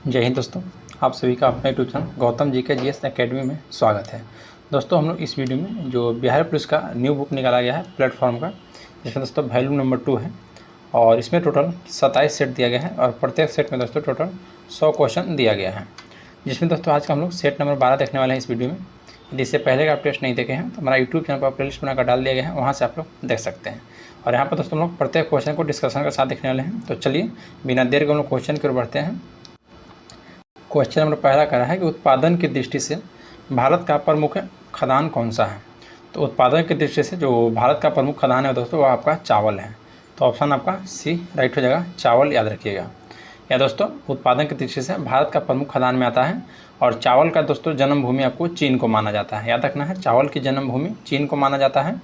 जय हिंद दोस्तों, आप सभी का अपने यूट्यूब चैनल गौतम जी के जीएस एकेडमी में स्वागत है। दोस्तों हम लोग इस वीडियो में जो बिहार पुलिस का न्यू बुक निकाला गया है प्लेटफॉर्म का, जिसमें दोस्तों वॉल्यूम नंबर 2 है और इसमें टोटल 27 सेट दिया गया है और प्रत्येक सेट में दोस्तों टोटल 100 क्वेश्चन दिया गया है। जिसमें दोस्तों आज का हम लोग सेट नंबर 12 देखने वाले हैं इस वीडियो में। जिससे पहले का आप टेस्ट नहीं देखे हैं तो हमारा यूट्यूब चैनल पर प्लेलिस्ट बनाकर डाल दिया गया है, वहाँ से आप लोग देख सकते हैं। और यहाँ पर दोस्तों हम लोग प्रत्येक क्वेश्चन को डिस्कशन के साथ देखने वाले हैं। तो चलिए बिना देर के हम लोग क्वेश्चन की ओर बढ़ते हैं। क्वेश्चन नंबर पहला कह रहा है कि उत्पादन की दृष्टि से भारत का प्रमुख खदान कौन सा है। तो उत्पादन की दृष्टि से जो भारत का प्रमुख खदान है दोस्तों वो आपका चावल है। तो ऑप्शन आपका सी राइट हो जाएगा, चावल याद रखिएगा। या दोस्तों उत्पादन की दृष्टि से भारत का प्रमुख खदान में आता है और चावल का दोस्तों जन्मभूमि आपको चीन को माना जाता है। याद रखना है, चावल की जन्मभूमि चीन को माना जाता है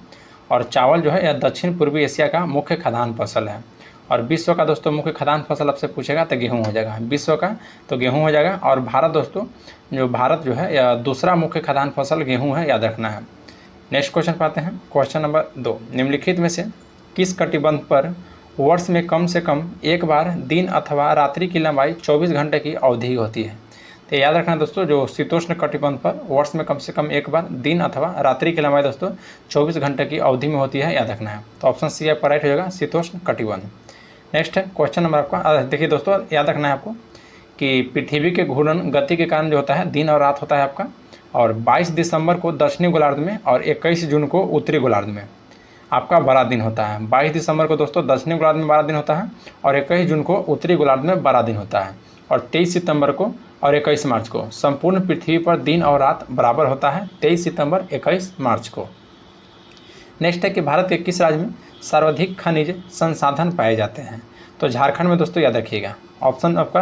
और चावल जो है यह दक्षिण पूर्वी एशिया का मुख्य खदान फसल है। और विश्व का दोस्तों मुख्य खदान फसल आपसे पूछेगा तो गेहूं हो जाएगा, विश्व का तो गेहूं हो जाएगा। और भारत दोस्तों भारत जो है या दूसरा मुख्य खदान फसल गेहूं है, याद रखना है। नेक्स्ट क्वेश्चन पाते हैं। क्वेश्चन नंबर 2, निम्नलिखित में से किस कटिबंध पर वर्ष में कम से कम एक बार दिन अथवा रात्रि की लंबाई 24 घंटे की अवधि होती है। तो याद रखना दोस्तों, जो शीतोष्ण कटिबंध पर वर्ष में कम से कम एक बार दिन अथवा रात्रि की लंबाई दोस्तों 24 घंटे की अवधि में होती है, याद रखना है। तो ऑप्शन सी आपका राइट हो जाएगा, शीतोष्ण कटिबंध। नेक्स्ट है क्वेश्चन नंबर आपका, देखिए दोस्तों याद रखना है आपको कि पृथ्वी के घूर्णन गति के कारण जो होता है दिन और रात होता है आपका। और 22 दिसंबर को दक्षिणी गोलार्ध में और 21 जून को उत्तरी गोलार्ध में आपका 12 दिन होता है। 22 दिसंबर को दोस्तों दक्षिणी गोलार्ध में 12 दिन होता है और 21 जून को उत्तरी गोलार्ध में 12 दिन होता है। और 23 सितंबर को और 21 मार्च को संपूर्ण पृथ्वी पर दिन और रात बराबर होता है, 23 सितंबर 21 मार्च को। नेक्स्ट है कि भारत के किस राज्य में सर्वाधिक खनिज संसाधन पाए जाते हैं। तो झारखंड में दोस्तों याद रखिएगा, ऑप्शन आपका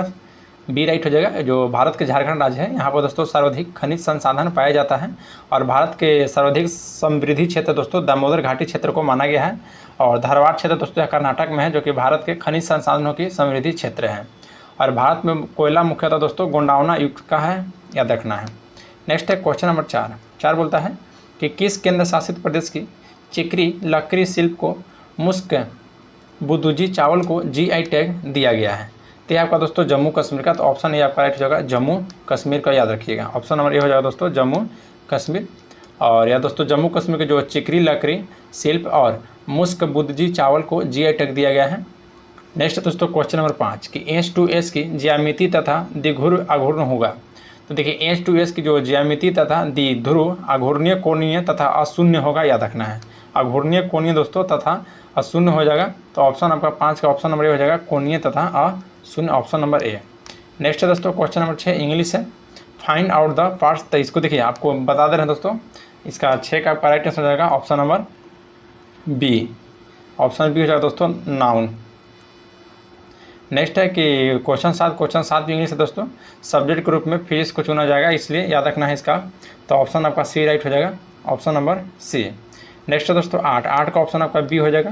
बी राइट हो जाएगा। जो भारत के झारखंड राज्य है यहाँ पर दोस्तों सर्वाधिक खनिज संसाधन पाया जाता है। और भारत के सर्वाधिक समृद्धि क्षेत्र दोस्तों दामोदर घाटी क्षेत्र को माना गया है। और धारवाड़ क्षेत्र दोस्तों कर्नाटक में है, जो कि भारत के खनिज संसाधनों की समृद्धि क्षेत्र है। और भारत में कोयला मुख्यतः दोस्तों गोंडावना युक्त का है, याद रखना है। नेक्स्ट है क्वेश्चन नंबर 4 बोलता है कि किस केंद्र शासित प्रदेश की चिकरी लकड़ी शिल्प को मुस्क बुदुजी चावल को जीआई टैग दिया गया है। तो ये आपका दोस्तों जम्मू कश्मीर का। तो ऑप्शन ए आपका राइट हो जाएगा, जम्मू कश्मीर का, याद रखिएगा। ऑप्शन नंबर ए हो जाएगा दोस्तों जम्मू कश्मीर। और या दोस्तों जम्मू कश्मीर के जो चिकरी लकड़ी शिल्प और मुस्क बुदजी चावल को जीआई टैग दिया गया है। नेक्स्ट दोस्तों क्वेश्चन नंबर 5 कि H2S की ज्यामिति तथा द्विध्रुव अघूर्ण होगा। तो देखिए H2S की जो ज्यामिति तथा द्विध्रुव अघूर्णीय कोणीय तथा अशून्य होगा, याद रखना है। अघूर्णीय कोणीय दोस्तों तथा अशून्य हो जाएगा। तो ऑप्शन आपका 5 का ऑप्शन नंबर ए हो जाएगा, कोणीय तथा अशून्य, ऑप्शन नंबर ए। नेक्स्ट है दोस्तों क्वेश्चन नंबर 6 इंग्लिश है, फाइंड आउट द पार्ट्स। तो इसको देखिए आपको बता दे रहे हैं दोस्तों, इसका 6 का आपका राइट आंसर हो जाएगा option number B. Option B हो जाएगा दोस्तों नाउन। नेक्स्ट है कि क्वेश्चन 7 भी इंग्लिश है दोस्तों, सब्जेक्ट के रूप में फिजिक्स को चुना जाएगा, इसलिए याद रखना है इसका। तो ऑप्शन आपका सी राइट हो जाएगा, ऑप्शन नंबर सी। नेक्स्ट है दोस्तों 8 का ऑप्शन आपका बी हो जाएगा।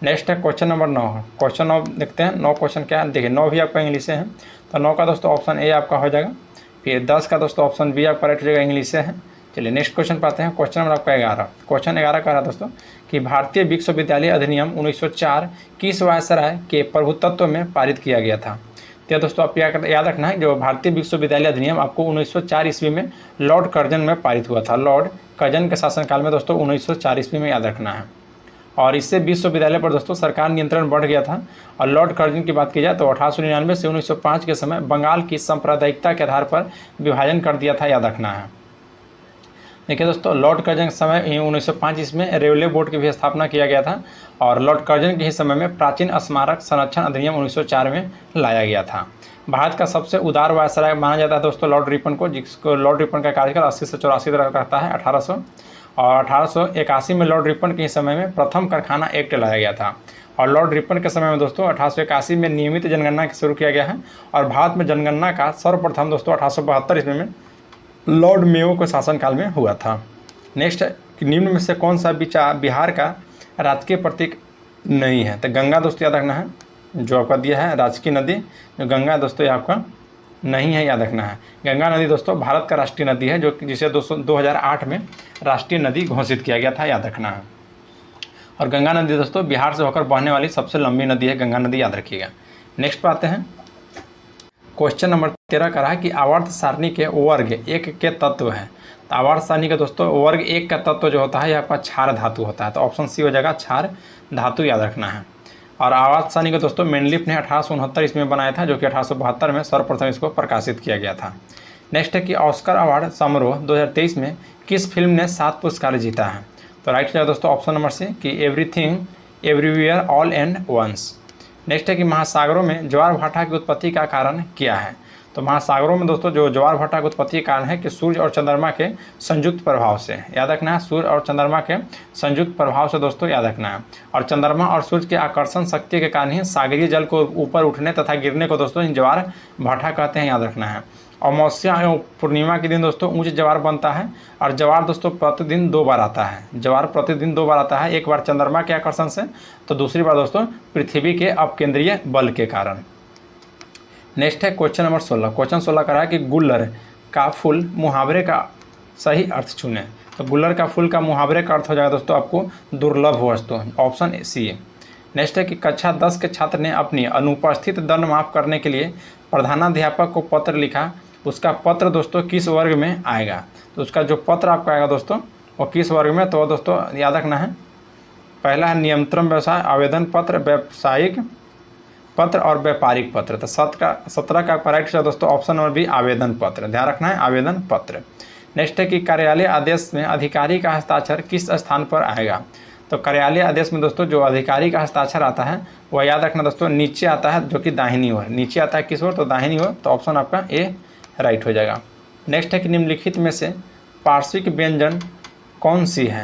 नेक्स्ट है क्वेश्चन नंबर 9। क्वेश्चन 9 देखते हैं, 9 क्वेश्चन क्या है। देखिए 9 भी आपका इंग्लिश से है, तो 9 का दोस्तों ऑप्शन ए आपका हो जाएगा। फिर 10 का दोस्तों ऑप्शन बी आपका राइट हो जाएगा, इंग्लिश से है। चलिए नेक्स्ट क्वेश्चन पाते हैं। क्वेश्चन नंबर आपका 11। क्वेश्चन 11 कह रहा है दोस्तों कि भारतीय विश्वविद्यालय अधिनियम 1904 किस वायसराय के प्रभुत्व में पारित किया गया था। तो दोस्तों आप याद रखना है, जो भारतीय विश्वविद्यालय अधिनियम आपको 1904 ईस्वी में लॉर्ड कर्जन में पारित हुआ था। लॉर्ड कर्जन के शासनकाल में दोस्तों 1904 ईस्वी में, याद रखना है। और इससे विश्वविद्यालय पर दोस्तों सरकार नियंत्रण बढ़ गया था। और लॉर्ड कर्जन की बात की जाए तो 1899 से 1905 के समय बंगाल की सांप्रदायिकता के आधार पर विभाजन कर दिया था, याद रखना है। देखिए दोस्तों लॉर्ड कर्जन के समय 1905 इसमें रेलवे बोर्ड की भी स्थापना किया गया था। और लॉर्ड कर्जन के ही समय में प्राचीन स्मारक संरक्षण अधिनियम 1904 में लाया गया था। भारत का सबसे उदार वायसराय माना जाता है दोस्तों लॉर्ड रिपन को, जिसको लॉर्ड रिपन का कार्यकाल 80 से 84 तक रहता है, 1800। और 1881 में लॉर्ड रिपन के समय में प्रथम कारखाना एक्ट लाया गया था। और लॉर्ड रिपन के समय में दोस्तों 1881 में नियमित जनगणना शुरू किया गया है। और भारत में जनगणना का सर्वप्रथम दोस्तों 1872 ईस्वी में लॉर्ड मेयो के शासनकाल में हुआ था। नेक्स्ट निम्न में से कौन सा बिहार का राजकीय प्रतीक नहीं है। तो गंगा दोस्तों याद रखना है, जो आपका दिया है राजकीय नदी, जो गंगा दोस्तों ये आपका नहीं है, याद रखना है। गंगा नदी दोस्तों भारत का राष्ट्रीय नदी है, जो जिसे 2008 में राष्ट्रीय नदी घोषित किया गया था, याद रखना है। और गंगा नदी दोस्तों बिहार से होकर बहने वाली सबसे लंबी नदी है गंगा नदी, याद रखिएगा। नेक्स्ट पर आते हैं। क्वेश्चन नंबर 13 का रहा कि आवर्त सारणी के वर्ग एक के तत्व हैं। तो आवर्त सारणी का दोस्तों वर्ग एक का तत्व जो होता है यह आपका क्षार धातु होता है। तो ऑप्शन सी हो जाएगा क्षार धातु, याद रखना है। और आवर्त सारणी का दोस्तों मेंडलीफ ने 1869 इसमें बनाया था, जो कि 1872 में सर्वप्रथम इसको प्रकाशित किया गया था। नेक्स्ट है कि ऑस्कर अवार्ड समारोह 2023 में किस फिल्म ने 7 पुरस्कार जीता है। तो राइट हो जाएगा दोस्तों ऑप्शन नंबर सी कि everything everywhere all and once. Next है कि महासागरों में ज्वार भाटा की उत्पत्ति का कारण क्या है। तो महासागरों में दोस्तों जो ज्वार भाटा की उत्पत्ति का कारण है कि सूर्य और चंद्रमा के संयुक्त प्रभाव से, याद रखना है, सूर्य और चंद्रमा के संयुक्त प्रभाव से दोस्तों याद रखना है। और चंद्रमा और सूर्य के आकर्षण शक्ति के कारण ही सागरीय जल को ऊपर उठने तथा गिरने को दोस्तों ज्वार भाटा कहते हैं, याद रखना है। अमावस्या एवं पूर्णिमा के दिन दोस्तों ऊंच ज्वार बनता है और ज्वार दोस्तों प्रतिदिन 2 बार आता है। ज्वार प्रतिदिन 2 बार आता है, एक बार चंद्रमा के आकर्षण से, तो दूसरी बार दोस्तों पृथ्वी के अपकेंद्रीय बल के कारण। नेक्स्ट है क्वेश्चन नंबर 16। क्वेश्चन 16 का रहा है कि गुल्लर का फूल मुहावरे का सही अर्थ चुने। तो गुल्लर का फूल का मुहावरे का अर्थ हो जाएगा दोस्तों आपको दुर्लभ वस्तु, ऑप्शन सी। नेक्स्ट है कि कक्षा 10 के छात्र ने अपनी अनुपस्थित दंड माफ करने के लिए प्रधानाध्यापक को पत्र लिखा, उसका पत्र दोस्तों किस वर्ग में आएगा। तो उसका जो पत्र आपका आएगा दोस्तों वो किस वर्ग में, तो दोस्तों याद रखना है, पहला है नियंत्रण व्यवसाय, आवेदन पत्र, व्यावसायिक पत्र और व्यापारिक पत्र। तो 17 का राइट है दोस्तों ऑप्शन नंबर बी आवेदन पत्र, ध्यान रखना है आवेदन पत्र। नेक्स्ट है कि कार्यालय आदेश में अधिकारी का हस्ताक्षर किस स्थान पर आएगा। तो कार्यालय आदेश में दोस्तों जो अधिकारी का हस्ताक्षर आता है वह याद रखना दोस्तों नीचे आता है, जो कि दाहिनी ओर, नीचे आता है किस ओर, तो दाहिनी ओर। तो ऑप्शन आपका ए राइट हो जाएगा। नेक्स्ट है कि निम्नलिखित में से पार्श्विक व्यंजन कौन सी है।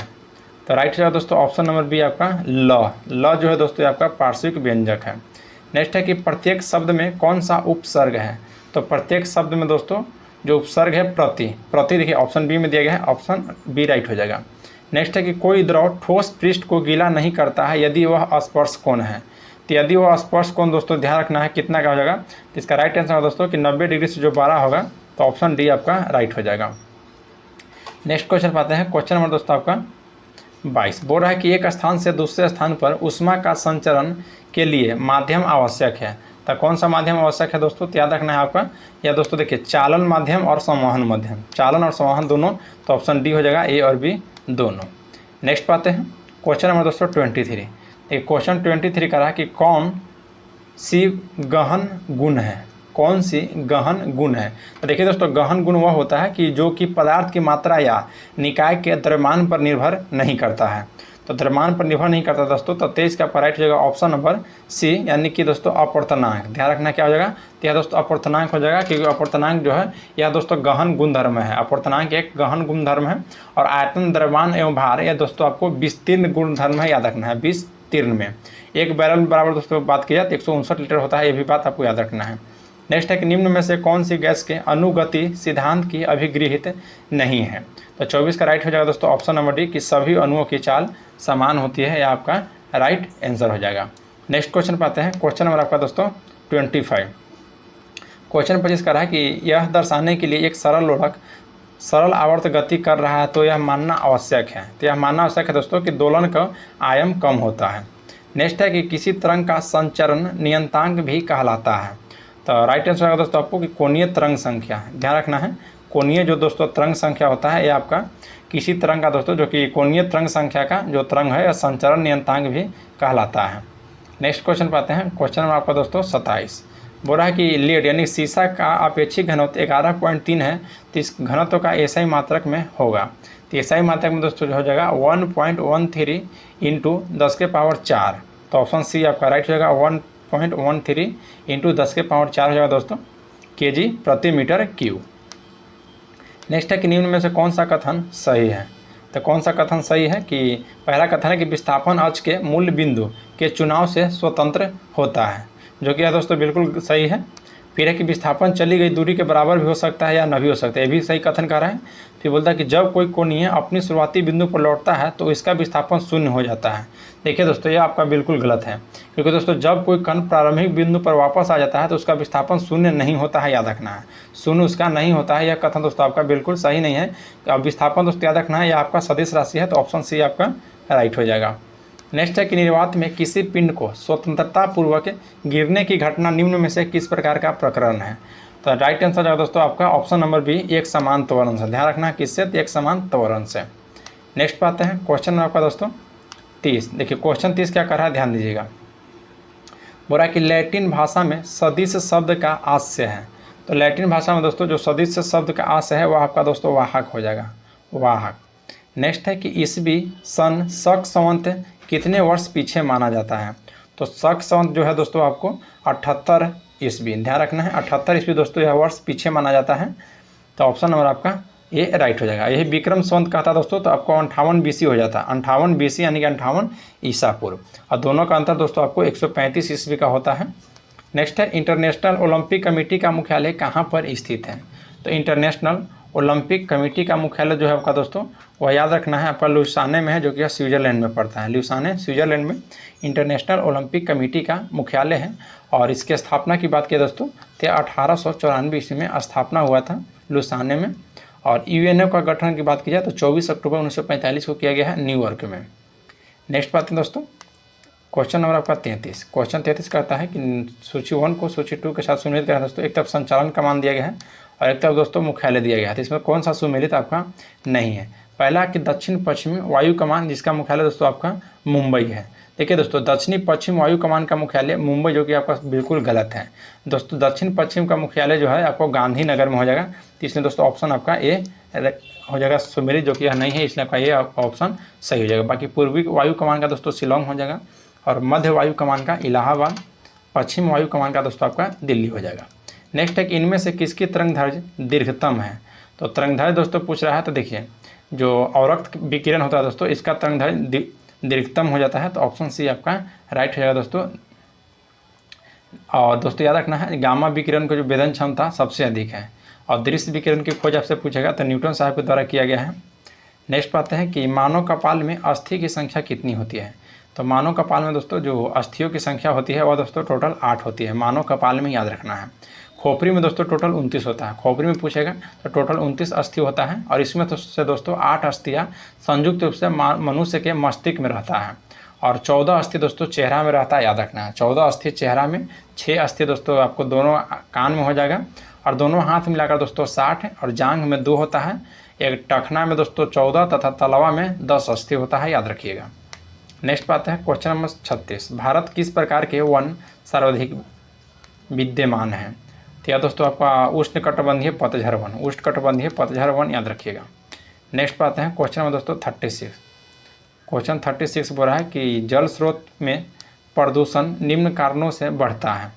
तो राइट हो जाएगा दोस्तों ऑप्शन नंबर बी आपका ल जो है दोस्तों आपका पार्श्विक व्यंजक है। नेक्स्ट है कि प्रत्येक शब्द में कौन सा उपसर्ग है। तो प्रत्येक शब्द में दोस्तों जो उपसर्ग है प्रति देखिए ऑप्शन बी में दिया गया है, ऑप्शन बी राइट हो जाएगा। नेक्स्ट है कि कोई द्रव ठोस पृष्ठ को गीला नहीं करता है यदि वह स्पर्श कोण है। तो यदि वह स्पर्श कोण दोस्तों ध्यान रखना है कितना का हो जाएगा, तो इसका राइट आंसर है दोस्तों कि 90 डिग्री से जो 12 होगा, तो ऑप्शन डी आपका राइट हो जाएगा। नेक्स्ट क्वेश्चन पाते हैं, क्वेश्चन नंबर दोस्तों आपका 22 बोल रहा है कि एक स्थान से दूसरे स्थान पर ऊष्मा का संचरण के लिए माध्यम आवश्यक है। तो कौन सा माध्यम आवश्यक है दोस्तों, तो याद रखना है आपका, या दोस्तों देखिए चालन माध्यम और संवहन माध्यम, चालन और संवहन दोनों, तो ऑप्शन डी हो जाएगा, ए और बी दोनों। नेक्स्ट पाते हैं क्वेश्चन नंबर दोस्तों 23। एक क्वेश्चन 23 का रहा कि कौन सी गहन गुण है, कौन सी गहन गुण है। तो देखिए दोस्तों गहन गुण वह होता है कि जो कि पदार्थ की मात्रा या निकाय के द्रव्यमान पर निर्भर नहीं करता है। तो द्रव्यमान पर निर्भर नहीं करता दोस्तों, तो 23 का राइट हो जाएगा ऑप्शन नंबर सी, यानी कि दोस्तों अपूर्णांक। ध्यान रखना क्या हो जाएगा, तो यह दोस्तों अपूर्णांक हो जाएगा, क्योंकि अपूर्णांक जो है यह दोस्तों गहन गुणधर्म है। अपूर्णांक एक गहन गुणधर्म है। और आयतन, द्रव्यमान एवं भार यह दोस्तों आपको विस्तीर्ण गुणधर्म है, याद रखना है। विस्तीर्ण में एक बैरल बराबर दोस्तों बात की जाए तो 159 लीटर होता है, ये भी बात आपको याद रखना है। नेक्स्ट है कि निम्न में से कौन सी गैस के अनुगति सिद्धांत की अभिगृहित नहीं है। तो 24 का राइट हो जाएगा दोस्तों ऑप्शन नंबर डी कि सभी अणुओं की चाल समान होती है, यह आपका राइट आंसर हो जाएगा। नेक्स्ट क्वेश्चन पाते हैं, क्वेश्चन नंबर आपका दोस्तों 25। क्वेश्चन 25 का रहा है कि यह दर्शाने के लिए एक सरल लोलक सरल आवर्त गति कर रहा है तो यह मानना आवश्यक है। तो यह मानना आवश्यक है दोस्तों कि दोलन का आयाम कम होता है। नेक्स्ट है कि किसी तरंग का संचरण नियंतांक भी कहलाता है। तो राइट आंसर होगा दोस्तों आपको कि कोणीय तरंग संख्या, ध्यान रखना है। कोणीय जो दोस्तों तरंग संख्या होता है, ये आपका किसी तरंग का दोस्तों जो कि कोणीय तरंग संख्या का जो तरंग है, यह संचरण नियंतांक भी कहलाता है। नेक्स्ट क्वेश्चन पाते हैं, क्वेश्चन नंबर आपका दोस्तों 27। बोल रहा है कि लीड यानी सीसा का अपेक्षित घनत्व 11.3 है, तो इस घनत्व का एसआई मात्रक में होगा। तो एसआई मात्रक में दोस्तों जो हो जाएगा 1.13 इंटू 10 के पावर 4। तो ऑप्शन सी आपका राइट हो जाएगा, 1.13 इंटू 10 के पावर 4 हो जाएगा दोस्तों केजी प्रति मीटर क्यूब। नेक्स्ट है कि निम्न में से कौन सा कथन सही है। तो कौन सा कथन सही है कि पहला कथन है कि विस्थापन अक्ष के मूल बिंदु के चुनाव से स्वतंत्र होता है, जो कि यह दोस्तों बिल्कुल सही है। फिर है कि विस्थापन चली गई दूरी के बराबर भी हो सकता है या न भी हो सकता है, ये भी सही कथन कर रहा है। फिर बोलता है कि जब कोई कोणीय अपनी शुरुआती बिंदु पर लौटता है तो इसका विस्थापन शून्य हो जाता है। देखिए दोस्तों ये आपका बिल्कुल गलत है, क्योंकि दोस्तों जब कोई कण प्रारंभिक बिंदु पर वापस आ जाता है तो उसका विस्थापन शून्य नहीं होता है, याद रखना है। शून्य उसका नहीं होता है, यह कथन दोस्तों आपका बिल्कुल सही नहीं है। अब विस्थापन दोस्तों याद रखना है, यह आपका सदिश राशि है, तो ऑप्शन सी आपका राइट हो जाएगा। नेक्स्ट है कि निर्वात में किसी पिंड को स्वतंत्रता पूर्वक गिरने की घटना निम्न में से किस प्रकार का प्रकरण है। तो राइट आंसर है दोस्तों आपका ऑप्शन नंबर बी, एक समान त्वरण से। ध्यान रखना किससे, एक समान त्वरण से। नेक्स्ट पाते हैं क्वेश्चन आपका दोस्तों 30। देखिए क्वेश्चन 30 क्या कर रहा है, ध्यान दीजिएगा। बोल रहा है कि लैटिन भाषा में सदिश शब्द का आश्य है। तो लैटिन भाषा में दोस्तों जो सदिश शब्द का आश्य है वह आपका दोस्तों वाहक हो जाएगा, वाहक। नेक्स्ट है कि ईस्वी सन शक संवत कितने वर्ष पीछे माना जाता है। तो शक संवत जो है दोस्तों आपको 78 ईस्वी, ध्यान रखना है 78 ईस्वी दोस्तों यह वर्ष पीछे माना जाता है। तो ऑप्शन नंबर आपका ये राइट हो जाएगा। यही विक्रम संवत कहता दोस्तों, तो आपको 58 BC हो जाता है। 58 BC यानी कि 58 ईसा पूर्व, और दोनों का अंतर दोस्तों आपको 135 ईस्वी का होता है। नेक्स्ट है इंटरनेशनल ओलंपिक कमेटी का मुख्यालय कहाँ पर स्थित है। तो इंटरनेशनल ओलंपिक कमेटी का मुख्यालय जो है आपका दोस्तों वह याद रखना है आपका लुसाने में है, जो कि स्विट्जरलैंड में पड़ता है। लुसाने स्विट्जरलैंड में इंटरनेशनल ओलंपिक कमेटी का मुख्यालय है। और इसके स्थापना की बात किया दोस्तों तो 1894 ईस्वी में स्थापना हुआ था लुसाने में। और यूएनओ का गठन की बात की जाए तो 24 अक्टूबर 1945 को किया गया है न्यूयॉर्क में। नेक्स्ट बात है दोस्तों क्वेश्चन नंबर आपका 33। क्वेश्चन 33 कहता है कि सूची 1 को सूची 2 के साथ सुमेलित करें दोस्तों। एक तरफ संचालन कमान दिया गया है और एक तरफ दोस्तों मुख्यालय दिया गया है। तो इसमें कौन सा सुमेलित आपका नहीं है। पहला कि दक्षिण पश्चिमी वायु कमान, जिसका मुख्यालय दोस्तों आपका मुंबई है। देखिए दोस्तों दक्षिणी पश्चिम वायु कमान का मुख्यालय मुंबई, जो कि आपका बिल्कुल गलत है दोस्तों। दक्षिण पश्चिम का मुख्यालय जो है आपको गांधीनगर में हो जाएगा। तो इसमें दोस्तों ऑप्शन आपका ए हो जाएगा सुमेलित, जो कि यह नहीं है, इसलिए आपका ये ऑप्शन सही हो जाएगा। बाकी पूर्वी वायु कमान का दोस्तों शिलोंग हो जाएगा, और मध्य वायु कमान का इलाहाबाद, पश्चिम वायु कमान का दोस्तों आपका दिल्ली हो जाएगा। नेक्स्ट है कि इनमें से किसकी तरंगदैर्घ्य दीर्घतम है। तो तरंगदैर्घ्य दोस्तों पूछ रहा है, तो देखिए जो अवरक्त विकिरण होता है दोस्तों इसका तरंगदैर्घ्य दीर्घतम हो जाता है। तो ऑप्शन सी आपका राइट हो जाएगा दोस्तों। और दोस्तों याद रखना है गामा विकिरण को जो वेदन क्षमता सबसे अधिक है। और दृश्य विकिरण की खोज आपसे पूछेगा तो न्यूटन साहब के द्वारा किया गया है। नेक्स्ट पाते हैं कि मानव कपाल में अस्थि की संख्या कितनी होती है। तो मानव कपाल में दोस्तों जो अस्थियों की संख्या होती है वह दोस्तों टोटल 8 होती है। मानव कपाल में याद रखना है। खोपड़ी में दोस्तों टोटल 29 होता है। खोपड़ी में पूछेगा तो टोटल 29 अस्थि होता है, और इसमें से दोस्तों 8 अस्थियाँ संयुक्त रूप से मनुष्य के मस्तिष्क में रहता है, और 14 अस्थि दोस्तों चेहरा में रहता है। याद रखना है 14 अस्थि चेहरा में, 6 अस्थि दोस्तों आपको दोनों कान में हो जाएगा, और दोनों हाथ मिलाकर दोस्तों 60 है, और जांघ में 2 होता है। एक टखना में दोस्तों 14 तथा तलवा में 10 अस्थि होता है, याद रखिएगा। नेक्स्ट बात है क्वेश्चन नंबर 36। भारत किस प्रकार के वन सर्वाधिक विद्यमान है। तो यह दोस्तों आपका उष्णकटिबंधीय पतझड़ वन, उष्णकटिबंधीय पतझड़ वन याद रखिएगा। नेक्स्ट बात है क्वेश्चन नंबर दोस्तों 36। क्वेश्चन 36 बोल रहा है कि जल स्रोत में प्रदूषण निम्न कारणों से बढ़ता है।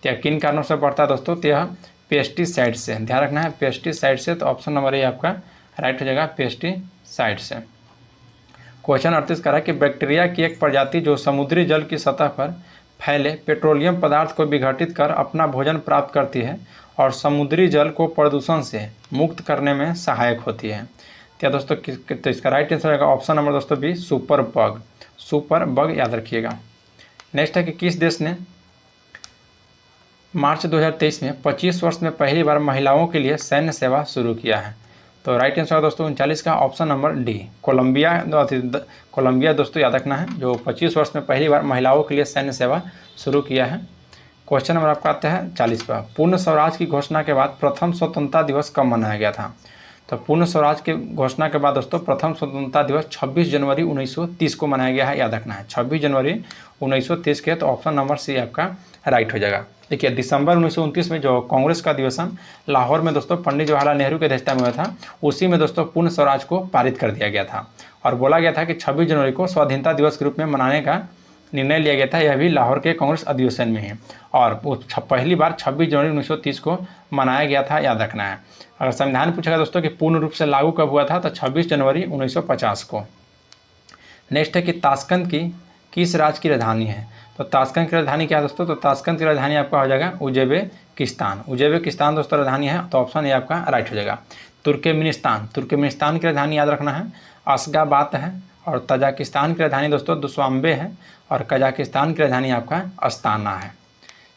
तो यह किन कारणों से बढ़ता है दोस्तों, तो यह पेस्टिसाइड से। ध्यान रखना है पेस्टिसाइड से। तो ऑप्शन नंबर ए आपका राइट हो जाएगा पेस्टिसाइड से। क्वेश्चन 38 कह रहा है कि बैक्टीरिया की एक प्रजाति जो समुद्री जल की सतह पर फैले पेट्रोलियम पदार्थ को विघटित कर अपना भोजन प्राप्त करती है और समुद्री जल को प्रदूषण से मुक्त करने में सहायक होती है। क्या दोस्तों तो इसका राइट आंसर रहेगा ऑप्शन नंबर दोस्तों B, super bug. Super bug याद रखिएगा। नेक्स्ट है कि किस देश ने मार्च 2023 में 25 वर्ष में पहली बार महिलाओं के लिए सैन्य सेवा शुरू किया है। तो राइट आंसर दोस्तों 39 का option number D, Colombia. Colombia दोस्तों याद रखना है, जो 25 वर्ष में पहली बार महिलाओं के लिए सैन्य सेवा शुरू किया है। क्वेश्चन नंबर आपका आता है 40 पर। पूर्ण स्वराज की घोषणा के बाद प्रथम स्वतंत्रता दिवस कब मनाया गया था। तो पूर्ण स्वराज की घोषणा के बाद दोस्तों प्रथम स्वतंत्रता दिवस 26 जनवरी 1930 को मनाया गया है, याद रखना है 26 जनवरी 1930 के। तो ऑप्शन नंबर सी आपका राइट हो जाएगा। देखिए दिसंबर 1929 में जो कांग्रेस का अधिवेशन लाहौर में दोस्तों पंडित जवाहरलाल नेहरू की अध्यक्षता में हुआ था, उसी में दोस्तों पूर्ण स्वराज को पारित कर दिया गया था, और बोला गया था कि 26 जनवरी को स्वाधीनता दिवस के रूप में मनाने का निर्णय लिया गया था। यह भी लाहौर के कांग्रेस अधिवेशन में है, और पहली बार 26 जनवरी 1930 को मनाया गया था, याद रखना है। अगर संविधान पूछेगा दोस्तों कि पूर्ण रूप से लागू कब हुआ था, तो 26 जनवरी 1950 को। नेक्स्ट है कि ताशकंद की किस राज्य की राजधानी है। तो ताशकंद की राजधानी क्या है दोस्तों, तो ताशकंद की राजधानी आपका हो जाएगा उज़्बेकिस्तान। उज़्बेकिस्तान दोस्तों राजधानी है, तो ऑप्शन ए आपका राइट हो जाएगा। तुर्कमेनिस्तान, तुर्कमेनिस्तान की राजधानी याद रखना है अशगाबाद है, और तजाकिस्तान की राजधानी दोस्तों दुशांबे है, और कजाकिस्तान की राजधानी आपका अस्ताना है।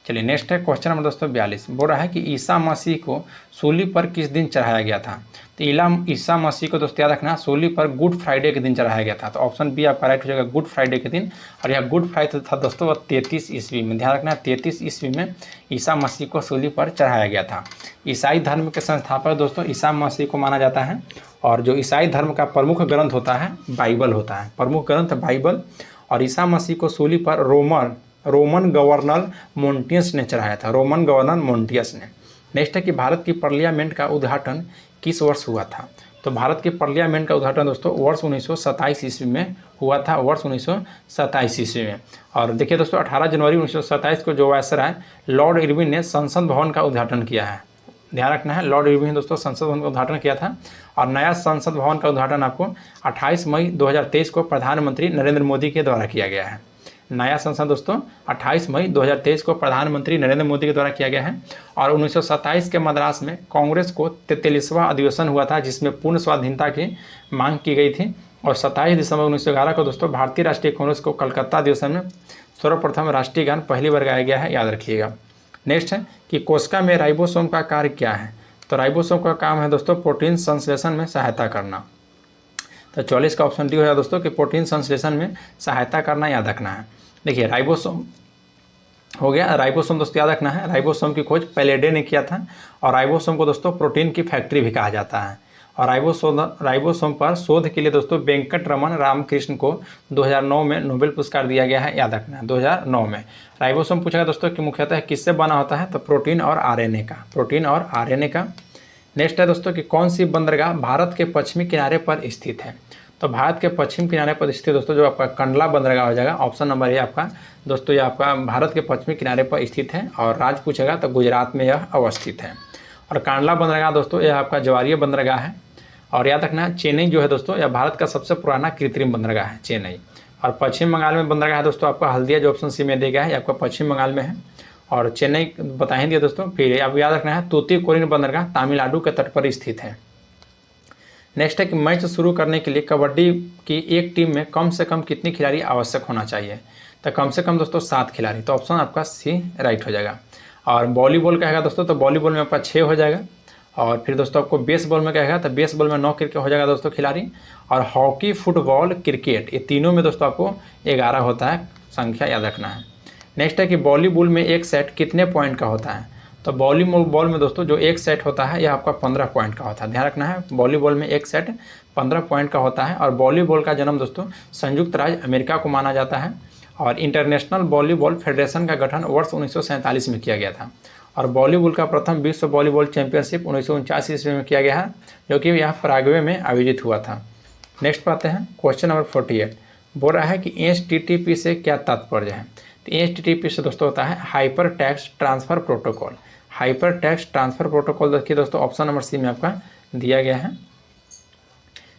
चलिए नेक्स्ट है क्वेश्चन नंबर दोस्तों 42। बोल रहा है कि ईसा मसीह को सूली पर किस दिन चढ़ाया गया था। तो ईसा मसीह को दोस्तों याद रखना सूली पर गुड फ्राइडे के दिन चढ़ाया गया था। तो ऑप्शन बी आपका राइट हो जाएगा, गुड फ्राइडे के दिन। और यह गुड फ्राइडे था दोस्तों 33 ईस्वी में। ध्यान रखना 33 ईस्वी में ईसा मसीह को सूली पर चढ़ाया गया था। ईसाई धर्म के संस्थापक दोस्तों ईसा मसीह को माना जाता है। और जो ईसाई धर्म का प्रमुख ग्रंथ होता है बाइबल होता है, प्रमुख ग्रंथ बाइबल। और ईसा मसीह को सूली पर रोमन गवर्नर मोन्टियस ने चढ़ाया था, रोमन गवर्नर मोन्टियस ने। नेक्स्ट है कि भारत की पार्लियामेंट का उद्घाटन किस वर्ष हुआ था। तो भारत के पार्लियामेंट का उद्घाटन दोस्तों वर्ष 1927 ईस्वी में हुआ था, वर्ष 1927 ईस्वी में। और देखिए दोस्तों 18 जनवरी 1927 को जो वायसराय लॉर्ड इरविन ने संसद भवन का उद्घाटन किया है। ध्यान रखना है लॉर्ड इरविन दोस्तों संसद भवन का उद्घाटन किया था। और नया संसद भवन का उद्घाटन आपको 28 मई 2023 को प्रधानमंत्री नरेंद्र मोदी के द्वारा किया गया है। नया संसद दोस्तों 28 मई 2023 को प्रधानमंत्री नरेंद्र मोदी के द्वारा किया गया है। और 1927 के मद्रास में कांग्रेस को 43वां अधिवेशन हुआ था, जिसमें पूर्ण स्वाधीनता की मांग की गई थी। और 27 दिसंबर 1911 को दोस्तों भारतीय राष्ट्रीय कांग्रेस को कलकत्ता अधिवेशन में सर्वप्रथम राष्ट्रीय गान पहली बार गाया गया है, याद रखिएगा। नेक्स्ट है कि कोशिका में राइबोसोम का कार्य क्या है। तो राइबोसोम का काम है दोस्तों प्रोटीन संश्लेषण में सहायता करना। तो 44 का ऑप्शन डी हो जाएगा दोस्तों कि प्रोटीन संश्लेषण में सहायता करना, याद रखना है। देखिए राइबोसोम हो गया। राइबोसोम दोस्तों याद रखना है, राइबोसोम की खोज पैलेडे ने किया था। और राइबोसोम को दोस्तों प्रोटीन की फैक्ट्री भी कहा जाता है। और राइबोसोम पर शोध के लिए दोस्तों वेंकट रमन रामकृष्ण को 2009 में नोबेल पुरस्कार दिया गया है, याद रखना है 2009 में। राइबोसोम पूछेगा दोस्तों कि मुख्यतः किससे बना होता है। तो प्रोटीन और आरएनए का, प्रोटीन और आरएनए का। नेक्स्ट है दोस्तों कि कौन सी बंदरगाह भारत के पश्चिमी किनारे पर स्थित है। तो भारत के पश्चिम किनारे पर स्थित दोस्तों जो आपका कंडला बंदरगाह हो जाएगा। ऑप्शन नंबर ए आपका दोस्तों ये आपका भारत के पश्चिमी किनारे पर स्थित है। और राज्य पूछेगा तो गुजरात में यह अवस्थित है। और कांडला बंदरगाह दोस्तों यह आपका जवारीय बंदरगाह है। और याद रखना चेन्नई जो है दोस्तों यह भारत का सबसे पुराना कृत्रिम बंदरगाह है, चेन्नई। और पश्चिम बंगाल में बंदरगाह है दोस्तों आपका हल्दिया, जो ऑप्शन सी में दिया गया है, आपका पश्चिम बंगाल में है। और चेन्नई बता ही दिया दोस्तों। फिर अब याद रखना है तूतीकोरिन बंदरगाह तमिलनाडु के तट पर स्थित है। नेक्स्ट है कि मैच शुरू करने के लिए कबड्डी की एक टीम में कम से कम कितने खिलाड़ी आवश्यक होना चाहिए। तो कम से कम दोस्तों 7 खिलाड़ी। तो ऑप्शन आपका सी राइट हो जाएगा। और वॉलीबॉल कहेगा दोस्तों तो वॉलीबॉल में आपका 6 हो जाएगा। और फिर दोस्तों आपको बेसबॉल में कहेगा तो बेसबॉल में 9 क्रिकेट हो जाएगा दोस्तों खिलाड़ी। और हॉकी, फुटबॉल, क्रिकेट ये तीनों में दोस्तों आपको 11 होता है संख्या, याद रखना है। नेक्स्ट है कि वॉलीबॉल में एक सेट कितने पॉइंट का होता है। तो वॉलीबॉल में दोस्तों जो एक सेट होता है यह आपका 15 पॉइंट का होता है। ध्यान रखना है वॉलीबॉल में एक सेट 15 पॉइंट का होता है। और वॉलीबॉल का जन्म दोस्तों संयुक्त राज्य अमेरिका को माना जाता है। और इंटरनेशनल वॉलीबॉल फेडरेशन का गठन वर्ष 1947 में किया गया था। और वॉलीबॉल का प्रथम विश्व वॉलीबॉल चैंपियनशिप 1949 ईस्वी में किया गया है, जो कि यह पराग्वे में आयोजित हुआ था। नेक्स्ट पाते हैं क्वेश्चन नंबर 48। बोल रहा है कि HTTP से क्या तात्पर्य है। तो HTTP से दोस्तों होता है hyper text transfer protocol. Hyper text transfer protocol देखिए दोस्तों ऑप्शन नंबर सी में आपका दिया गया है।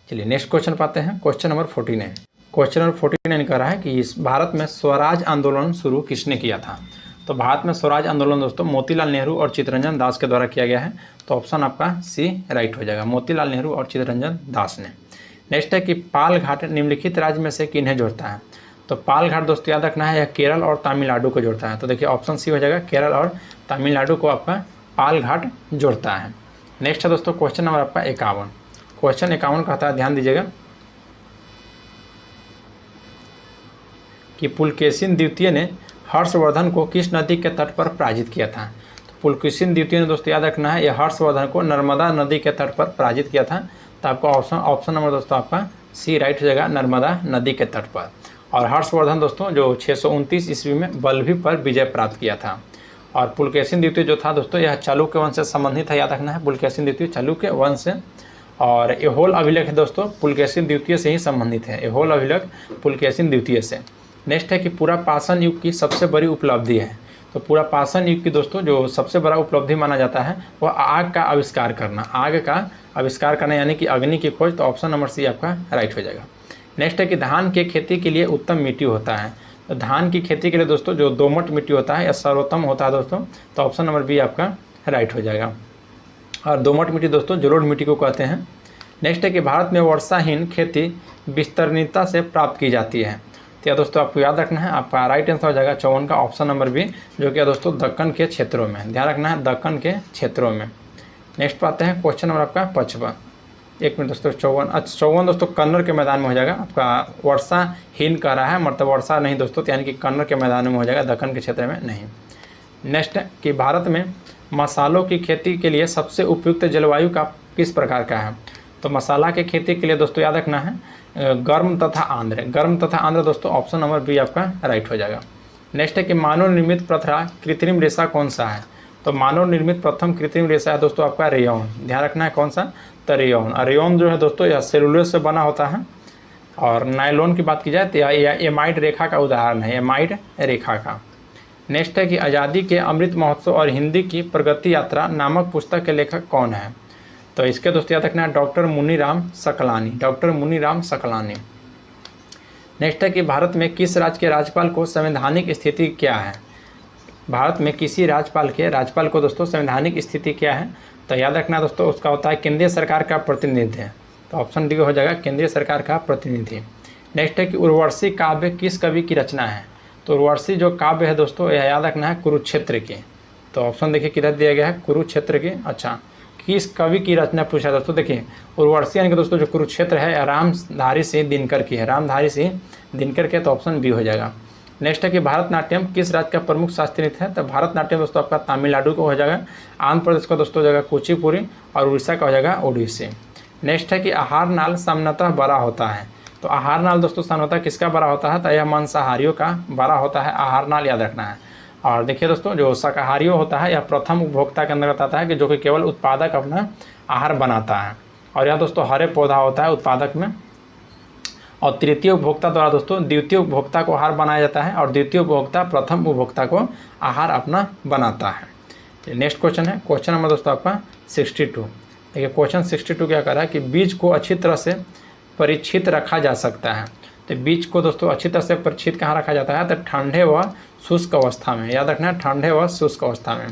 चलिए नेक्स्ट क्वेश्चन पाते हैं क्वेश्चन नंबर 49। क्वेश्चन नंबर 49 कह रहा है कि इस भारत में स्वराज आंदोलन शुरू किसने किया था। तो भारत में स्वराज आंदोलन दोस्तों मोतीलाल नेहरू और चित्तरंजन दास के द्वारा किया गया है। तो ऑप्शन आपका सी राइट हो जाएगा, मोतीलाल नेहरू और चित्तरंजन दास ने। नेक्स्ट है कि पाल घाट निम्नलिखित राज्य में से किन्हें जोड़ता है। तो पाल घाट दोस्तों याद रखना है यह केरल और तमिलनाडु को जोड़ता है। तो देखिए ऑप्शन सी हो जाएगा, केरल और तमिलनाडु को आपका पाल घाट जोड़ता है। नेक्स्ट है दोस्तों क्वेश्चन नंबर आपका 51। क्वेश्चन 51 कहता है, ध्यान दीजिएगा, कि पुलकेशिन द्वितीय ने हर्षवर्धन को किस नदी के तट पर पराजित किया था। तो पुलकेशिन द्वितीय ने दोस्तों याद रखना है यह हर्षवर्धन को नर्मदा नदी के तट पर पराजित किया था। तो आपका ऑप्शन नंबर दोस्तों आपका सी राइट हो जाएगा, नर्मदा नदी के तट पर। और हर्षवर्धन दोस्तों जो 629 ईस्वी में बल्लभी पर विजय प्राप्त किया था। और पुलकेशिन द्वितीय जो था दोस्तों यह चालुक्य वंश से संबंधित है, याद रखना है पुलकेशिन द्वितीय चालुक्य वंश से। और एहोल अभिलेख दोस्तों पुलकेशिन द्वितीय से ही संबंधित है, एहोल अभिलेख पुलकेशिन द्वितीय से। नेक्स्ट है कि पूरा पाषाण युग की सबसे बड़ी उपलब्धि है। तो पूरा पाषाण युग की दोस्तों जो सबसे बड़ा उपलब्धि माना जाता है वह आग का आविष्कार करना, आग का आविष्कार करना यानी कि अग्नि की खोज। तो ऑप्शन नंबर सी आपका राइट हो जाएगा। नेक्स्ट है कि धान के खेती के लिए उत्तम मिट्टी होता है। तो धान की खेती के लिए दोस्तों जो दोमट मिट्टी होता है या सर्वोत्तम होता है दोस्तों। तो ऑप्शन नंबर बी आपका राइट हो जाएगा। और दोमट मिट्टी दोस्तों जलोढ़ मिट्टी को कहते हैं। नेक्स्ट है कि भारत में वर्षाहीन खेती विस्तृतता से प्राप्त की जाती है। तो यह दोस्तों आपको याद रखना है, आपका राइट आंसर हो जाएगा 54 का ऑप्शन नंबर बी, जो कि दोस्तों दक्कन के क्षेत्रों में, ध्यान रखना है दक्कन के क्षेत्रों में। नेक्स्ट पाते हैं क्वेश्चन नंबर आपका 55, 1 मिनट दोस्तों 54, अच्छा 54 दोस्तों कन्नड़ के मैदान में हो जाएगा, आपका वर्षा हीन कह रहा है, मतलब वर्षा नहीं दोस्तों, यानी कि कन्नड़ के मैदान में हो जाएगा, दक्कन के क्षेत्र में नहीं। नेक्स्ट कि भारत में मसालों की खेती के लिए सबसे उपयुक्त जलवायु का किस प्रकार का है? तो मसाला की खेती के लिए दोस्तों याद रखना है गर्म तथा आंध्र, गर्म तथा आंध्र दोस्तों ऑप्शन नंबर बी आपका राइट हो जाएगा। नेक्स्ट है कि मानव निर्मित प्रथम कृत्रिम रेशा कौन सा है? तो मानव निर्मित प्रथम कृत्रिम रेशा है दोस्तों आपका रेयॉन, ध्यान रखना है कौन सा? तो रेयॉन। और रेयॉन जो है दोस्तों यह सेलुलोज से बना होता है। और नायलॉन की बात की जाए तो यह एमाइड रेखा का उदाहरण है, एमाइड रेखा का। नेक्स्ट है कि आज़ादी के अमृत महोत्सव और हिंदी की प्रगति यात्रा नामक पुस्तक के लेखक कौन है? तो इसके दोस्तों याद रखना है doctor Muniram Saklani, doctor Muniram Saklani. Next है कि भारत में किस राज्य के राज्यपाल को संवैधानिक स्थिति क्या है? भारत में किसी राज्यपाल को दोस्तों संवैधानिक स्थिति क्या है? तो याद रखना दोस्तों उसका होता है केंद्रीय सरकार का प्रतिनिधि है, तो ऑप्शन डी हो जाएगा केंद्रीय सरकार का प्रतिनिधि। नेक्स्ट है कि उर्वशी काव्य किस कवि की रचना है? तो उर्वशी जो काव्य है दोस्तों यह याद रखना है कुरुक्षेत्र की, तो ऑप्शन देखिए किधर दिया गया है कुरुक्षेत्र की। अच्छा किस कवि की रचना पूछा दोस्तों, देखिए उर्वशी यानी कि दोस्तों जो कुरुक्षेत्र है रामधारी सिंह दिनकर की है, रामधारी सिंह दिनकर के, तो ऑप्शन बी हो जाएगा। नेक्स्ट है कि भारतनाट्यम किस राज्य का प्रमुख शास्त्रीय नृत्य है? तो भारतनाट्यम दोस्तों आपका तमिलनाडु का हो जाएगा, आंध्र प्रदेश का दोस्तों हो जाएगा कुचिपुड़ी और उड़ीसा का हो जाएगा ओडिसी। नेक्स्ट है कि आहार नाल सामान्यतः बड़ा होता है, तो आहार नाल दोस्तों सामान्यतः किसका बड़ा होता है? तो यह मांसाहारियों का बड़ा होता है आहार नाल, याद रखना है। और देखिए दोस्तों जो शाकाहारी होता है यह प्रथम उपभोक्ता के अंतर्गत आता है कि जो कि केवल उत्पादक अपना आहार बनाता है, और यह दोस्तों हरे पौधा होता है उत्पादक में। और तृतीय उपभोक्ता द्वारा दोस्तों द्वितीय उपभोक्ता को आहार बनाया जाता है, और द्वितीय उपभोक्ता प्रथम उपभोक्ता को आहार अपना बनाता है। नेक्स्ट क्वेश्चन है क्वेश्चन नंबर दोस्तों आपका 62। देखिए क्वेश्चन 62 क्या कर रहा है कि बीज को अच्छी तरह से परीक्षित रखा जा सकता है। तो बीज को दोस्तों अच्छी तरह से परीक्षित कहाँ रखा जाता है? तो ठंडे व शुष्क अवस्था में, याद रखना है ठंडे व शुष्क अवस्था में।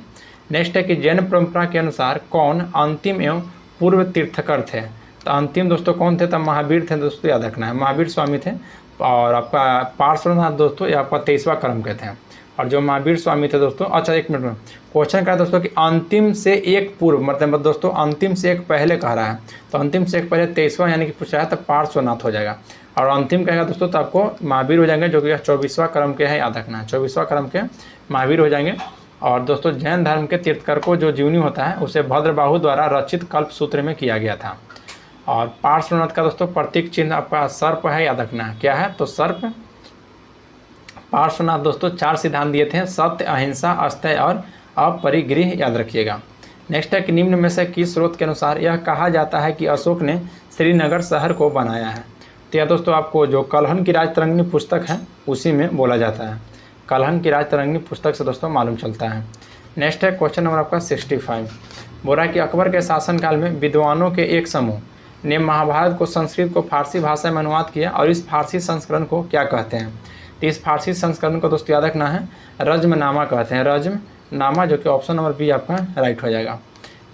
नेक्स्ट है कि जैन परंपरा के अनुसार कौन अंतिम एवं पूर्व तीर्थकर थे? तो अंतिम दोस्तों कौन थे? तो महावीर थे दोस्तों, याद रखना है महावीर स्वामी थे। और आपका पार्श्वनाथ दोस्तों ये आपका 23वां क्रम के थे। और जो महावीर स्वामी थे दोस्तों, अच्छा 1 मिनट में क्वेश्चन का है दोस्तों कि अंतिम से एक पूर्व, मतलब दोस्तों अंतिम से एक पहले कह रहा है, तो अंतिम से एक पहले 23वां यानी कि पूछा है तो पार्श्वनाथ हो जाएगा। और अंतिम कहेगा दोस्तों तो आपको महावीर हो जाएंगे, जो कि 24वां क्रम के हैं, याद रखना है 24वां क्रम के महावीर हो जाएंगे। और दोस्तों जैन धर्म के तीर्थकर को जो जीवनी होता है उसे भद्रबाहु द्वारा रचित कल्प सूत्र में किया गया था। और पार्श्वनाथ का दोस्तों प्रतीक चिन्ह आपका सर्प है, याद रखना है क्या है? तो सर्प। पार्श्वनाथ दोस्तों 4 सिद्धांत दिए थे, सत्य, अहिंसा, अस्तेय और अपरिग्रह, याद रखिएगा। नेक्स्ट है कि निम्न में से किस स्रोत के अनुसार यह कहा जाता है कि अशोक ने श्रीनगर शहर को बनाया है? तो यह दोस्तों आपको जो कलहन की राजतरंगिणी पुस्तक है उसी में बोला जाता है, कलहन की राजतरंगिणी पुस्तक से दोस्तों मालूम चलता है। नेक्स्ट है क्वेश्चन नंबर आपका 65। बोल रहा है कि अकबर के शासनकाल में विद्वानों के एक समूह ने महाभारत को संस्कृत को फारसी भाषा में अनुवाद किया, और इस फारसी संस्करण को क्या कहते हैं? तो इस फारसी संस्करण को दोस्तों याद रखना है रज्मनामा कहते हैं, रज्मनामा, जो कि ऑप्शन नंबर बी आपका राइट हो जाएगा।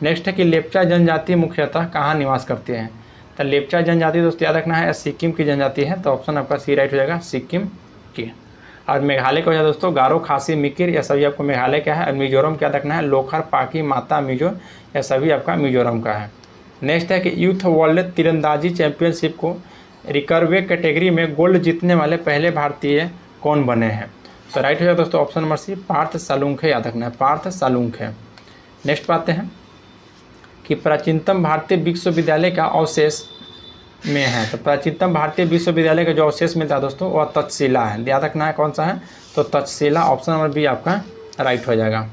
नेक्स्ट है कि लेप्चा जनजाति मुख्यतः कहाँ निवास करती है? तो लेप्चा जनजाति दोस्तों याद रखना है सिक्किम की जनजाति है, तो ऑप्शन आपका सी राइट हो जाएगा सिक्किम की। और मेघालय का हो जाए दोस्तों गारो, खासी, मिकिर, यह सभी आपको मेघालय का है। और मिजोरम क्या रखना है लोखर, पाकी, माता, मिजो, यह सभी आपका मिजोरम का है। नेक्स्ट है कि यूथ वर्ल्ड तीरंदाजी चैंपियनशिप को रिकर्वे कैटेगरी में गोल्ड जीतने वाले पहले भारतीय कौन बने हैं? तो राइट हो जाएगा दोस्तों option number C Parth Salunkhe, याद रखना है पार्थ सालुंखे। नेक्स्ट पाते हैं कि प्राचीनतम भारतीय विश्वविद्यालय का अवशेष में है। तो प्राचीनतम भारतीय विश्वविद्यालय का जो अवशेष मिलता है दोस्तों वह तक्षशिला है, याद रखना है कौन सा है? तो तक्षशिला, ऑप्शन नंबर बी आपका राइट हो जाएगा।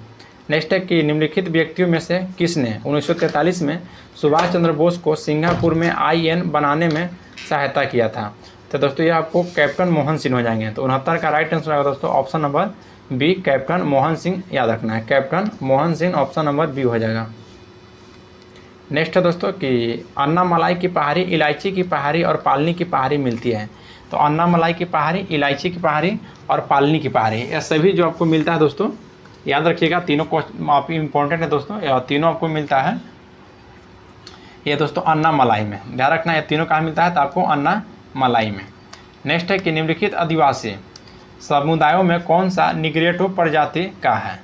नेक्स्ट है कि निम्नलिखित व्यक्तियों में से किसने 1943 में सुभाष चंद्र बोस को सिंगापुर में IN बनाने में सहायता किया था? तो दोस्तों ये आपको कैप्टन मोहन सिंह हो जाएंगे। तो 69 का राइट आंसर होगा दोस्तों option number B captain Mohan Singh, याद रखना है captain Mohan Singh, option number B हो जाएगा। नेक्स्ट है दोस्तों कि अन्नामलाई की पहाड़ी, इलायची की पहाड़ी और पालनी की पहाड़ी मिलती है। तो अन्नामलाई की पहाड़ी, इलायची की पहाड़ी और पालनी की पहाड़ी, यह सभी जो आपको मिलता है दोस्तों याद रखिएगा, तीनों आप इंपॉर्टेंट है दोस्तों, यह तीनों आपको मिलता है ये दोस्तों अन्नामलाई में, ध्यान रखना है तीनों कहाँ मिलता है? तो आपको अन्नामलाई में। नेक्स्ट है कि निम्नलिखित आदिवासी समुदायों में कौन सा निग्रेटो प्रजाति का है।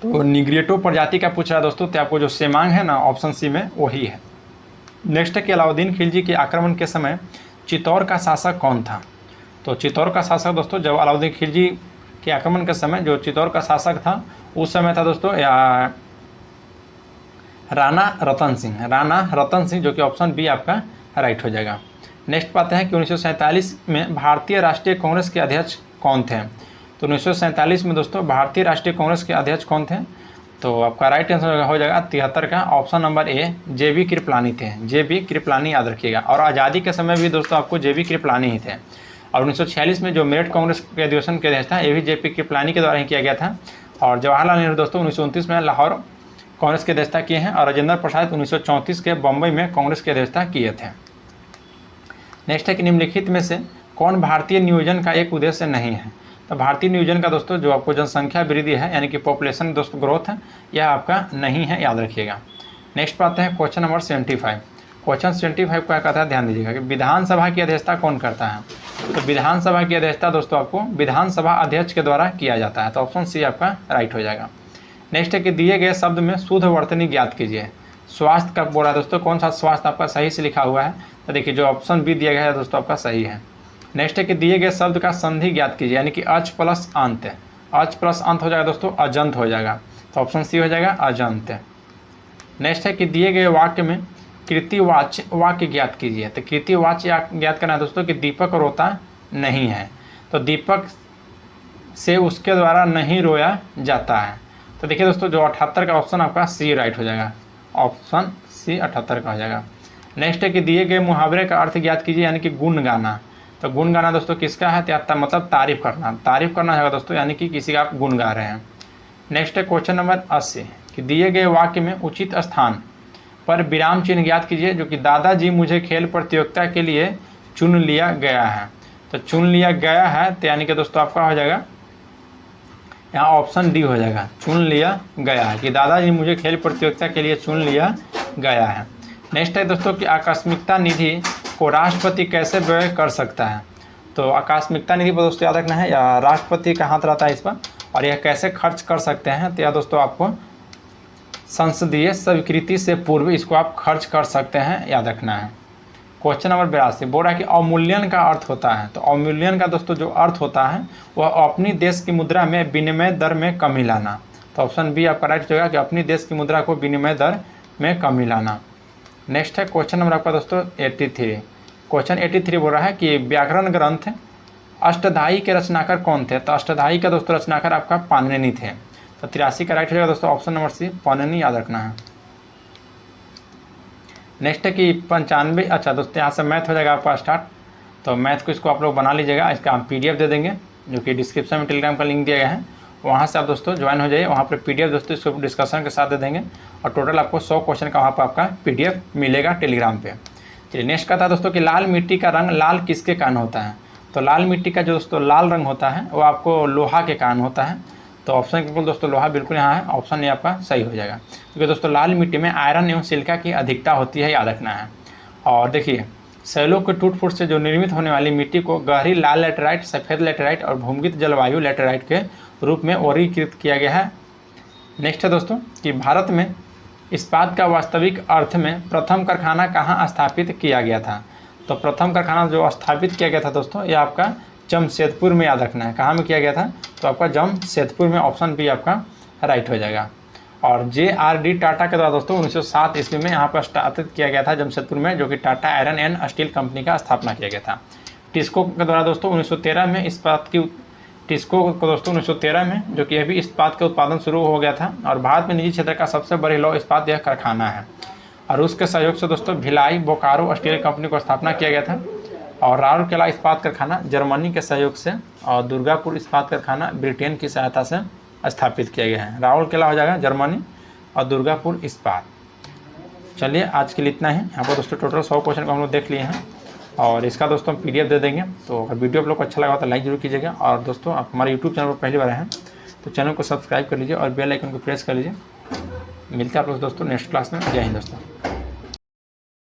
तो निग्रेटो प्रजाति का पूछ रहा है दोस्तों, तो आपको जो सेमांग है ना ऑप्शन सी में वही है। नेक्स्ट है कि अलाउद्दीन खिलजी के आक्रमण के समय चित्तौड़ का शासक कौन था। तो चित्तौड़ का शासक दोस्तों, जब अलाउद्दीन खिलजी के आक्रमण के समय जो चित्तौड़ का शासक था उस समय था दोस्तों राणा रतन सिंह। राणा रतन सिंह, जो कि ऑप्शन बी आपका राइट हो जाएगा। नेक्स्ट पाते हैं कि 1947 में भारतीय राष्ट्रीय कांग्रेस के अध्यक्ष कौन थे। तो 1947 में दोस्तों भारतीय राष्ट्रीय कांग्रेस के अध्यक्ष कौन थे। तो आपका राइट आंसर हो जाएगा 73 का option number A, JB. Kripalani थे। जे.बी. कृपलानी याद रखिएगा। और आज़ादी के समय भी दोस्तों आपको जे.बी. कृपलानी ही थे। और 1946 में जो मेरठ कांग्रेस के अधिवेशन के अध्यक्ष था ये भी जे.पी. कृपलानी के द्वारा ही किया गया था। और जवाहरलाल नेहरू दोस्तों 1929 में लाहौर कांग्रेस की अध्यक्षता किए हैं। और राजेंद्र प्रसाद 1934 के बम्बई में कांग्रेस की अध्यक्षता किए थे। नेक्स्ट है कि निम्नलिखित में से कौन भारतीय नियोजन का एक उद्देश्य नहीं है। तो भारतीय नियोजन का दोस्तों जो आपको जनसंख्या वृद्धि है यानी कि पॉपुलेशन दोस्तों ग्रोथ है, यह आपका नहीं है, याद रखिएगा। नेक्स्ट पाते हैं क्वेश्चन नंबर 75। क्वेश्चन 75 क्या कहता है, ध्यान दीजिएगा कि विधानसभा की अध्यक्षता कौन करता है। तो विधानसभा की अध्यक्षता दोस्तों आपको विधानसभा अध्यक्ष के द्वारा किया जाता है। तो ऑप्शन सी आपका राइट हो जाएगा। नेक्स्ट है कि दिए गए शब्द में शुद्ध वर्तनी ज्ञात कीजिए। स्वास्थ्य का बोला दोस्तों, कौन सा स्वास्थ्य आपका सही से लिखा हुआ है। तो देखिए जो ऑप्शन बी दिया गया है दोस्तों आपका सही है। नेक्स्ट है कि दिए गए शब्द का संधि ज्ञात कीजिए, यानी कि अच प्लस अंत। अच प्लस अंत हो जाएगा दोस्तों अजंत हो जाएगा। तो ऑप्शन सी हो जाएगा अजंत। नेक्स्ट है कि दिए गए वाक्य में कृतिवाच्य वाक्य ज्ञात कीजिए। तो कृतिवाच्य ज्ञात करना है दोस्तों कि दीपक रोता नहीं है। तो दीपक से उसके द्वारा नहीं रोया जाता है। तो देखिए दोस्तों जो 78 का ऑप्शन आपका सी राइट हो जाएगा। ऑप्शन सी 78 का हो जाएगा। नेक्स्ट है कि दिए गए मुहावरे का अर्थ ज्ञात कीजिए, यानी कि गुण गाना। तो गुण गाना दोस्तों किसका है, तो मतलब तारीफ करना। तारीफ करना है दोस्तों, यानी कि किसी का आप गुण गा रहे हैं। नेक्स्ट है क्वेश्चन नंबर 80 कि दिए गए वाक्य में उचित स्थान पर विराम चिन्ह ज्ञात कीजिए, जो कि दादाजी मुझे खेल प्रतियोगिता के लिए चुन लिया गया है। तो चुन लिया गया है तो यानी कि दोस्तों आपका हो जाएगा यहाँ ऑप्शन डी हो जाएगा, चुन लिया गया है, कि दादाजी मुझे खेल प्रतियोगिता के लिए चुन लिया गया है। नेक्स्ट है दोस्तों कि आकस्मिकता निधि को राष्ट्रपति कैसे व्यय कर सकता है। तो आकस्मिकता निधि पर दोस्तों याद रखना है या राष्ट्रपति का हाथ रहता है इस पर, और यह कैसे खर्च कर सकते हैं। तो यह दोस्तों आपको संसदीय स्वीकृति से पूर्व इसको आप खर्च कर सकते हैं, याद रखना है। क्वेश्चन नंबर 82 बोल रहा है कि अवमूल्यन का अर्थ होता है। तो अवमूल्यन का दोस्तों जो अर्थ होता है वह अपनी देश की मुद्रा में विनिमय दर में कमी लाना। तो ऑप्शन बी आपका राइट होगा कि अपनी देश की मुद्रा को विनिमय दर में कमी लाना। नेक्स्ट है क्वेश्चन नंबर आपका दोस्तों 83। क्वेश्चन 83 बोल रहा है कि व्याकरण ग्रंथ अष्टधाई के रचनाकार कौन थे। तो अष्टधाई का दोस्तों रचनाकार आपका पाणिनि थे। तो 83 का राइट हो जाएगा दोस्तों ऑप्शन नंबर सी, पाणिनि, याद रखना है। नेक्स्ट है कि 95, अच्छा दोस्तों यहाँ से मैथ हो जाएगा आपका स्टार्ट। तो मैथ को इसको आप लोग बना लीजिएगा, इसका हम PDF दे देंगे, जो कि डिस्क्रिप्शन में टेलीग्राम का लिंक दिया गया है, वहाँ से आप दोस्तों ज्वाइन हो जाइए। वहाँ पर PDF दोस्तों इसको डिस्कशन के साथ दे देंगे, और टोटल आपको 100 क्वेश्चन का वहाँ पर आपका PDF मिलेगा टेलीग्राम पे। चलिए नेक्स्ट का था दोस्तों कि लाल मिट्टी का रंग लाल किसके कारण होता है। तो लाल मिट्टी का जो दोस्तों लाल रंग होता है वो आपको लोहा के कारण होता है। तो ऑप्शन बिल्कुल दोस्तों लोहा बिल्कुल यहाँ है, ऑप्शन ये आपका सही हो जाएगा, क्योंकि दोस्तों लाल मिट्टी में आयरन एवं सिलिका की अधिकता होती है, याद रखना है। और देखिए शैलों के टूट फूट से जो निर्मित होने वाली मिट्टी को गहरी लाल लैटेराइट, सफ़ेद लैटेराइट और भूमिगत जलवायु लैटेराइट के रूप में वर्गीकृत किया गया है। नेक्स्ट है दोस्तों कि भारत में इस्पात का वास्तविक अर्थ में प्रथम कारखाना कहाँ स्थापित किया गया था। तो प्रथम कारखाना जो स्थापित किया गया था दोस्तों ये आपका जमशेदपुर में, याद रखना है। कहाँ में किया गया था, तो आपका जमशेदपुर में, ऑप्शन बी आपका राइट हो जाएगा। और JRD टाटा के द्वारा दोस्तों 1907 ईस्वी में यहाँ पर स्थापित किया गया था जमशेदपुर में, जो कि Tata iron and steel company का स्थापना किया गया था। टिस्को के द्वारा दोस्तों 1913 में इस्पात की टिस्को को दोस्तों 1913 में, जो कि अभी इस्पात का उत्पादन शुरू हो गया था। और भारत में निजी क्षेत्र का सबसे बड़े लौह इस्पात यह कारखाना है। और उसके सहयोग से दोस्तों भिलाई बोकारो स्टील कंपनी को स्थापना किया गया था। और राउरकेला इस्पात कारखाना जर्मनी के सहयोग से, और दुर्गापुर इस्पात कारखाना ब्रिटेन की सहायता से स्थापित किया गया है। राउरकेला हो जाएगा जर्मनी और दुर्गापुर इस्पात। चलिए आज के लिए इतना ही। यहाँ पर दोस्तों टोटल 100 क्वेश्चन को हम लोग देख लिए हैं, और इसका दोस्तों PDF दे देंगे। तो अगर वीडियो आप लोग को अच्छा लगा तो लाइक जरूर कीजिएगा। और दोस्तों आप हमारे YouTube चैनल पर पहली बार हैं तो चैनल को सब्सक्राइब कर लीजिए और बेल आइकन को प्रेस कर लीजिए। मिलते हैं आप लोग दोस्तों नेक्स्ट क्लास में। जय हिंद दोस्तों।